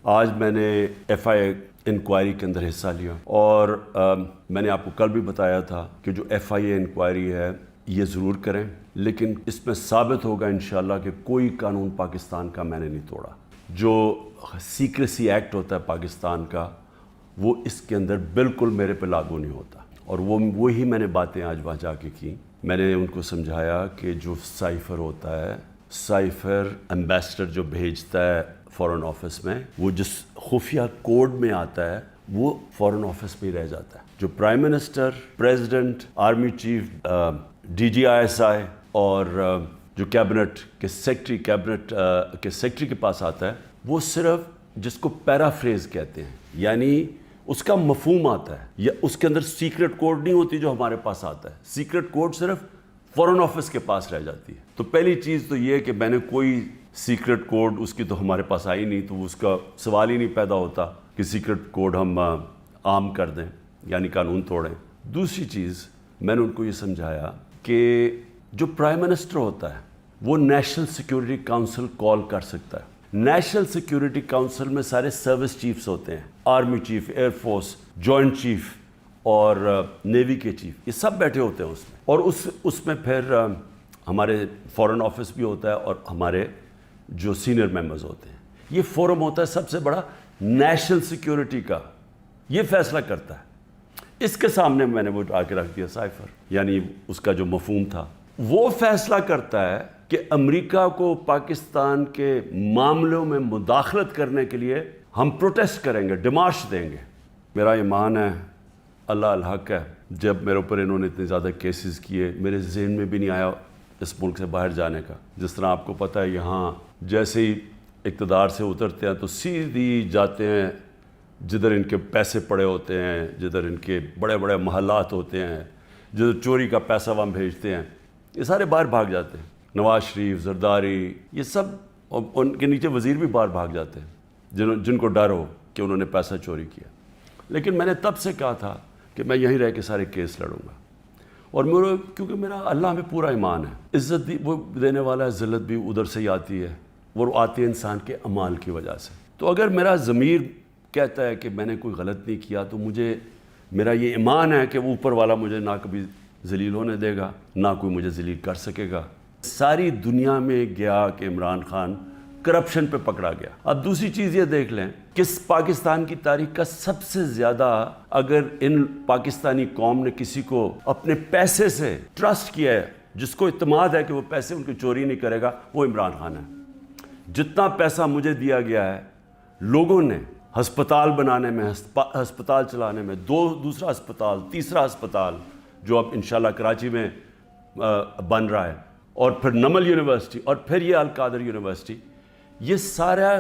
آج میں نے ایف آئی انکوائری کے اندر حصہ لیا اور میں نے آپ کو کل بھی بتایا تھا کہ جو ایف آئی اے انکوائری ہے یہ ضرور کریں، لیکن اس میں ثابت ہوگا انشاءاللہ کہ کوئی قانون پاکستان کا میں نے نہیں توڑا۔ جو سیکریسی ایکٹ ہوتا ہے پاکستان کا وہ اس کے اندر بالکل میرے پہ لاگو نہیں ہوتا، اور وہی میں نے باتیں آج وہاں جا کے کی۔ میں نے ان کو سمجھایا کہ جو سائفر ہوتا ہے، سائفر ایمبیسڈر جو بھیجتا ہے فورن آفس میں، وہ جس خفیہ کوڈ میں آتا ہے وہ فورن آفس میں ہی رہ جاتا ہے۔ جو prime minister, president, army chief, D G I S I اور جو کیبنٹ کے سیکٹری کے پاس آتا ہے، وہ صرف جس کو پیرافریز کہتے ہیں، یعنی اس کا مفہوم آتا ہے، یا اس کے اندر سیکرٹ کوڈ نہیں ہوتی جو ہمارے پاس آتا ہے۔ سیکرٹ کوڈ صرف فورن آفس کے پاس رہ جاتی ہے۔ تو پہلی چیز تو یہ کہ میں نے کوئی سیکرٹ کوڈ اس کی تو ہمارے پاس آئی نہیں، تو اس کا سوال ہی نہیں پیدا ہوتا کہ سیکرٹ کوڈ ہم عام کر دیں، یعنی قانون توڑیں۔ دوسری چیز میں نے ان کو یہ سمجھایا کہ جو پرائم منسٹر ہوتا ہے وہ نیشنل سیکیورٹی کاؤنسل کال کر سکتا ہے۔ نیشنل سیکیورٹی کاؤنسل میں سارے سروس چیفز ہوتے ہیں، army chief, air force, joint chief اور نیوی کے چیف، یہ سب بیٹھے ہوتے ہیں اس میں، اور اس میں پھر ہمارے فورن آفس بھی ہوتا ہے اور ہمارے جو سینئر ممبرز ہوتے ہیں۔ یہ فورم ہوتا ہے سب سے بڑا نیشنل سیکیورٹی کا، یہ فیصلہ کرتا ہے۔ اس کے سامنے میں نے وہ آ کے رکھ دیا سائفر، یعنی اس کا جو مفہوم تھا، وہ فیصلہ کرتا ہے کہ امریکہ کو پاکستان کے معاملوں میں مداخلت کرنے کے لیے ہم پروٹیسٹ کریں گے، ڈیمارش دیں گے۔ میرا ایمان ہے، اللہ الحق ہے، جب میرے اوپر انہوں نے اتنے زیادہ کیسز کیے، میرے ذہن میں بھی نہیں آیا اس ملک سے باہر جانے کا۔ جس طرح آپ کو پتہ ہے یہاں جیسے ہی اقتدار سے اترتے ہیں تو سیدھی جاتے ہیں جدھر ان کے پیسے پڑے ہوتے ہیں، جدھر ان کے بڑے بڑے محلات ہوتے ہیں، جدھر چوری کا پیسہ وہاں بھیجتے ہیں، یہ سارے باہر بھاگ جاتے ہیں۔ نواز شریف، زرداری، یہ سب، ان کے نیچے وزیر بھی باہر بھاگ جاتے ہیں جن کو ڈر ہو کہ انہوں نے پیسہ چوری کیا۔ لیکن میں نے تب سے کہا تھا کہ میں یہیں رہ کے سارے کیس لڑوں گا، اور کیونکہ میرا اللہ میں پورا ایمان ہے، عزت وہ دینے والا ہے، ذلت بھی ادھر سے ہی آتی ہے، وہ آتی ہے انسان کے اعمال کی وجہ سے۔ تو اگر میرا ضمیر کہتا ہے کہ میں نے کوئی غلط نہیں کیا، تو میرا یہ ایمان ہے کہ اوپر والا مجھے نہ کبھی ذلیل ہونے دے گا، نہ کوئی مجھے ذلیل کر سکے گا۔ ساری دنیا میں گیا کہ عمران خان کرپشن پہ پکڑا گیا۔ اب دوسری چیز یہ دیکھ لیں کہ پاکستان کی تاریخ کا سب سے زیادہ اگر ان پاکستانی قوم نے کسی کو اپنے پیسے سے ٹرسٹ کیا ہے، جس کو اعتماد ہے کہ وہ پیسے ان کی چوری نہیں کرے گا، وہ عمران خان ہے۔ جتنا پیسہ مجھے دیا گیا ہے لوگوں نے ہسپتال بنانے میں، ہسپتال چلانے میں، دوسرا ہسپتال، تیسرا ہسپتال جو اب انشاءاللہ کراچی میں بن رہا ہے، اور پھر نمل یونیورسٹی، اور پھر یہ القادر یونیورسٹی، یہ سارا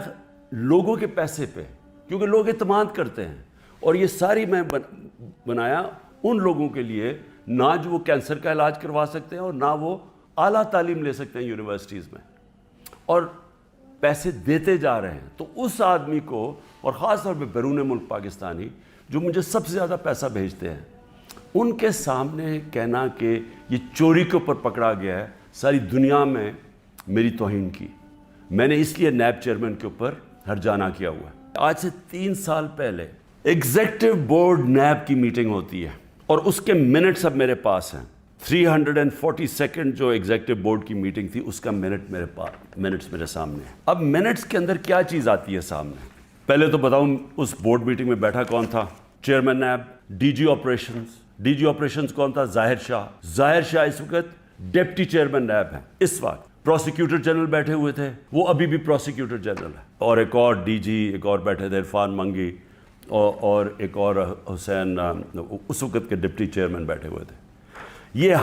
لوگوں کے پیسے پہ، کیونکہ لوگ اعتماد کرتے ہیں۔ اور یہ ساری میں بنایا ان لوگوں کے لیے، نہ جو وہ کینسر کا علاج کروا سکتے ہیں اور نہ وہ اعلیٰ تعلیم لے سکتے ہیں یونیورسٹیز میں، اور پیسے دیتے جا رہے ہیں۔ تو اس آدمی کو، اور خاص طور پہ بیرون ملک پاکستانی جو مجھے سب سے زیادہ پیسہ بھیجتے ہیں، ان کے سامنے کہنا کہ یہ چوری کے اوپر پکڑا گیا ہے، ساری دنیا میں میری توہین کی۔ میں نے اس لیے نیب چیئرمین کے اوپر ہرجانہ کیا ہوا ہے۔ آج سے 3 سال پہلے ایگزیکٹو بورڈ نیب کی میٹنگ ہوتی ہے، اور اس کے منٹس اب میرے پاس ہیں۔ 342 جو ایگزیکٹو بورڈ کی میٹنگ تھی، اس کا منٹس میرے سامنے ہیں۔ اب منٹس کے اندر کیا چیز آتی ہے سامنے؟ پہلے تو بتاؤں اس بورڈ میٹنگ میں بیٹھا کون تھا؟ Chairman NAB, D G operations کون تھا؟ ظاہر شاہ اس وقت ڈپٹی چیئرمین نیب ہیں۔ اس وقت پروسیکیوٹر جنرل بیٹھے ہوئے تھے، وہ ابھی بھی پروسیکیوٹر جنرل ہے، اور ایک اور ڈی جی، ایک اور بیٹھے تھے عرفان منگی، اور ایک اور حسین، اس وقت کے ڈپٹی چیئرمین بیٹھے ہوئے تھے۔ یہ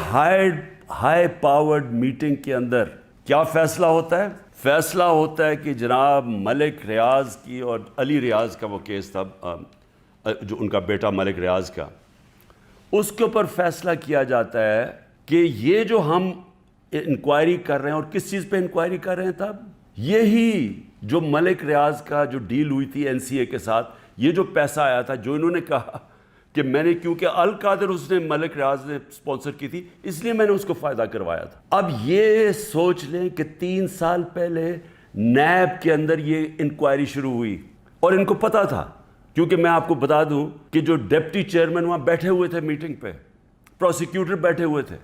ہائی پاورڈ میٹنگ کے اندر کیا فیصلہ ہوتا ہے؟ فیصلہ ہوتا ہے کہ جناب ملک ریاض کی، اور علی ریاض کا وہ کیس تھا، جو ان کا بیٹا ملک ریاض کا، اس کے اوپر فیصلہ کیا جاتا ہے کہ یہ جو ہم انکوائری کر رہے ہیں، اور کس چیز پہ انکوائری کر رہے ہیں تب؟ یہی جو ملک ریاض کا جو ڈیل ہوئی تھی این سی اے کے ساتھ، یہ جو پیسہ آیا تھا، جو انہوں نے کہا کہ میں نے، کیونکہ القادر اس نے ملک ریاض نے سپانسر کی تھی، اس لیے میں نے اس کو فائدہ کروایا تھا۔ اب یہ سوچ لیں کہ 3 سال پہلے نیب کے اندر یہ انکوائری شروع ہوئی، اور ان کو پتا تھا، کیونکہ میں آپ کو بتا دوں کہ جو ڈپٹی چیئرمین وہاں بیٹھے ہوئے تھے میٹنگ پہ، پروسیکیوٹر بیٹھے ہوئے تھے،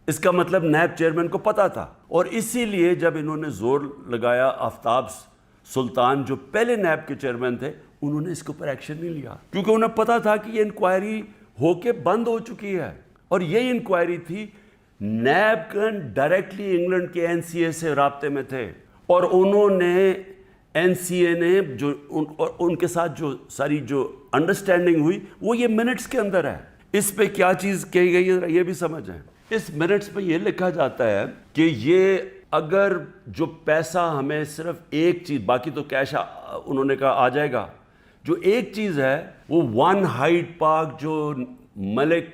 اس کا مطلب نیب چیئرمین کو پتا تھا. اور اسی لیے جب انہوں نے زور لگایا، آفتاب سلطان جو پہلے نیب کے چیئرمین تھے، انہوں نے اس کے اوپر ایکشن نہیں لیا، کیونکہ انہیں پتا تھا کہ یہ انکوائری ہو کے بند ہو چکی ہے. اور یہی انکوائری تھی. نیب ڈائریکٹلی انگلینڈ کے NCA سے رابطے میں تھے، اور انہوں نے NCA نے جو ان کے ساتھ جو ساری جو انڈرسٹینڈنگ ہوئی وہ یہ منٹس کے اندر ہے. اس پہ کیا چیز کہی گئی ہے یہ بھی سمجھیں. اس منٹس پہ یہ لکھا جاتا ہے کہ یہ اگر جو پیسہ ہمیں صرف ایک چیز، باقی تو کیش انہوں نے کہا آ جائے گا، جو ایک چیز ہے وہ 1 ہائیڈ پارک جو ملک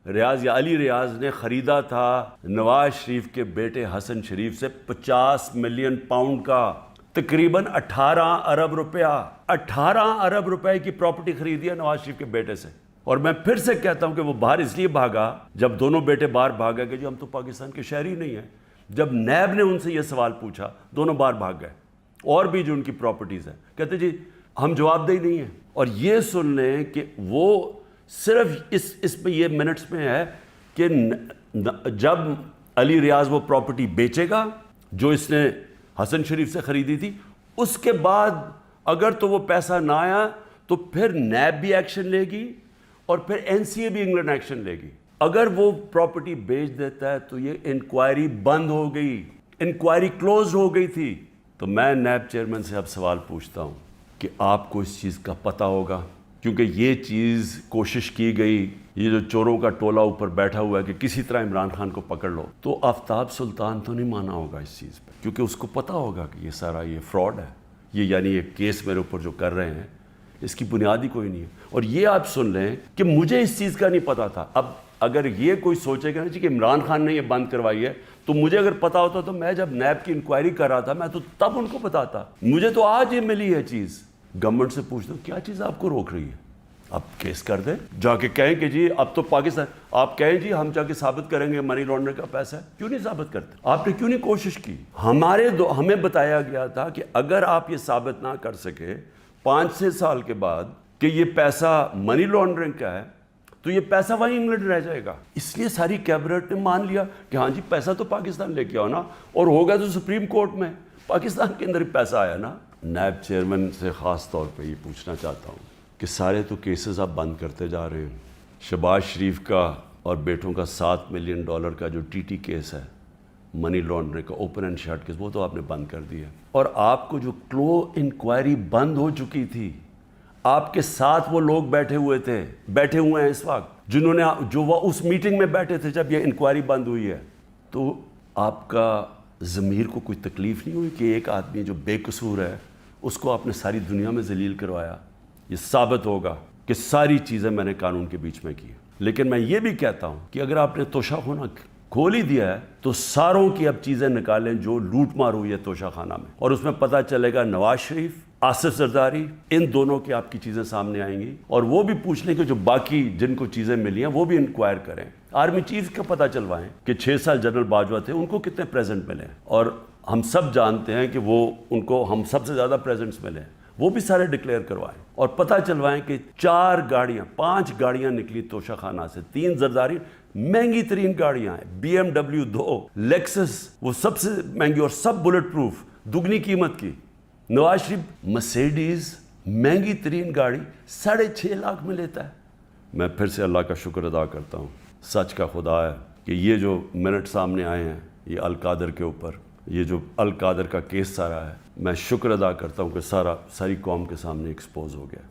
ریاض یا علی ریاض نے خریدا تھا نواز شریف کے بیٹے حسن شریف سے 50 ملین پاؤنڈ کا، تقریباً 18 ارب روپیہ، 18 ارب روپے کی پراپرٹی خریدی ہے نواز شریف کے بیٹے سے. اور میں پھر سے کہتا ہوں کہ وہ باہر اس لیے بھاگا، جب دونوں بیٹے باہر بھاگا کہ جو ہم تو پاکستان کے شہری نہیں ہیں. جب نیب نے ان سے یہ سوال پوچھا دونوں باہر بھاگ گئے. اور بھی جو ان کی پراپرٹیز ہیں کہتے جی ہم جواب دہی نہیں ہیں. اور یہ سن لیں کہ وہ صرف اس پہ یہ منٹس میں ہے کہ جب علی ریاض وہ پراپرٹی بیچے گا جو اس نے حسن شریف سے خریدی تھی، اس کے بعد اگر تو وہ پیسہ نہ آیا تو پھر نیب بھی ایکشن لے گی اور پھر NCA بھی انگلینڈ ایکشن لے گی. اگر وہ پراپرٹی بیچ دیتا ہے تو یہ انکوائری بند ہو گئی، انکوائری کلوز ہو گئی تھی. تو میں نیب چیئرمین سے اب سوال پوچھتا ہوں کہ آپ کو اس چیز کا پتہ ہوگا، کیونکہ یہ چیز کوشش کی گئی، یہ جو چوروں کا ٹولہ اوپر بیٹھا ہوا ہے کہ کسی طرح عمران خان کو پکڑ لو، تو آفتاب سلطان تو نہیں مانا ہوگا اس چیز پہ، کیونکہ اس کو پتہ ہوگا کہ یہ سارا یہ فراڈ ہے، یہ یعنی یہ کیس میرے اوپر جو کر رہے ہیں اس کی بنیاد ہی کوئی نہیں ہے. اور یہ آپ سن لیں کہ مجھے اس چیز کا نہیں پتا تھا. اب اگر یہ کوئی سوچے گا نا جی کہ عمران خان نے یہ بند کروائی ہے، تو مجھے اگر پتا ہوتا تو میں جب نیب کی انکوائری کر رہا تھا میں تو تب ان کو بتاتا. مجھے تو آج یہ ملی ہے چیز. گورنمنٹ سے پوچھتا ہوں کیا چیز آپ کو روک رہی ہے؟ آپ کیس کر دیں، جا کے کہیں کہ جی اب تو پاکستان، آپ کہیں جی ہم جا کے ثابت کریں گے منی لانڈرنگ کا پیسہ ہے. کیوں نہیں ثابت کرتے؟ آپ نے کیوں نہیں کوشش کی؟ ہمیں بتایا گیا تھا کہ اگر آپ یہ ثابت نہ کر سکے 5-6 سال کے بعد کہ یہ پیسہ منی لانڈرنگ کا ہے تو یہ پیسہ وہیں انگلینڈ رہ جائے گا. اس لیے ساری کیبنٹ نے مان لیا کہ ہاں جی پیسہ تو پاکستان لے کے آؤ نا، اور ہوگا تو سپریم کورٹ میں پاکستان کے اندر ہی پیسہ آیا نا. نیب چیئرمین سے خاص طور پہ یہ پوچھنا چاہتا ہوں کہ سارے تو کیسز آپ بند کرتے جا رہے ہیں. شہباز شریف کا اور بیٹوں کا $7 ملین کا جو TT کیس ہے، منی لانڈرنگ کا اوپن اینڈ شٹ کیس، وہ تو آپ نے بند کر دیا. اور آپ کو جو کلو انکوائری بند ہو چکی تھی، آپ کے ساتھ وہ لوگ بیٹھے ہوئے ہیں اس وقت جنہوں نے جو وہ اس میٹنگ میں بیٹھے تھے جب یہ انکوائری بند ہوئی ہے. تو آپ کا ضمیر کو کوئی تکلیف نہیں ہوئی کہ ایک آدمی جو بے قصور ہے اس کو آپ نے ساری دنیا میں ذلیل کروایا؟ یہ ثابت ہوگا کہ ساری چیزیں میں نے قانون کے بیچ میں کی. لیکن میں یہ بھی کہتا ہوں کہ اگر آپ نے توشہ خانہ کھول ہی دیا ہے تو ساروں کی اب چیزیں نکالیں جو لوٹ مار ہوئی ہے توشہ خانہ میں، اور اس میں پتہ چلے گا نواز شریف، آصف زرداری، ان دونوں کی آپ کی چیزیں سامنے آئیں گی. اور وہ بھی پوچھ لیں کہ جو باقی جن کو چیزیں ملی ہیں وہ بھی انکوائر کریں. آرمی چیف کا پتہ چلوائیں کہ 6 سال جنرل باجوہ تھے، ان کو کتنے پریزنٹ ملے ہیں. اور ہم سب جانتے ہیں کہ ان کو ہم سب سے زیادہ پریزنٹس ملے ہیں، وہ بھی سارے ڈکلیئر کروائیں. اور پتہ چلوائیں کہ 5 گاڑیاں نکلی توشہ خانہ سے، 3 زرداری، مہنگی ترین گاڑیاں ہیں، BMW 2، لیکسس وہ سب سے مہنگی اور سب بلٹ پروف، دگنی قیمت کی. نواز شریف مرسیڈیز مہنگی ترین گاڑی 6.5 لاکھ میں لیتا ہے. میں پھر سے اللہ کا شکر ادا کرتا ہوں، سچ کا خدا ہے کہ یہ جو منٹ سامنے آئے ہیں یہ القادر کے اوپر، یہ جو القادر کا کیس سارا ہے، میں شکر ادا کرتا ہوں کہ ساری قوم کے سامنے ایکسپوز ہو گیا.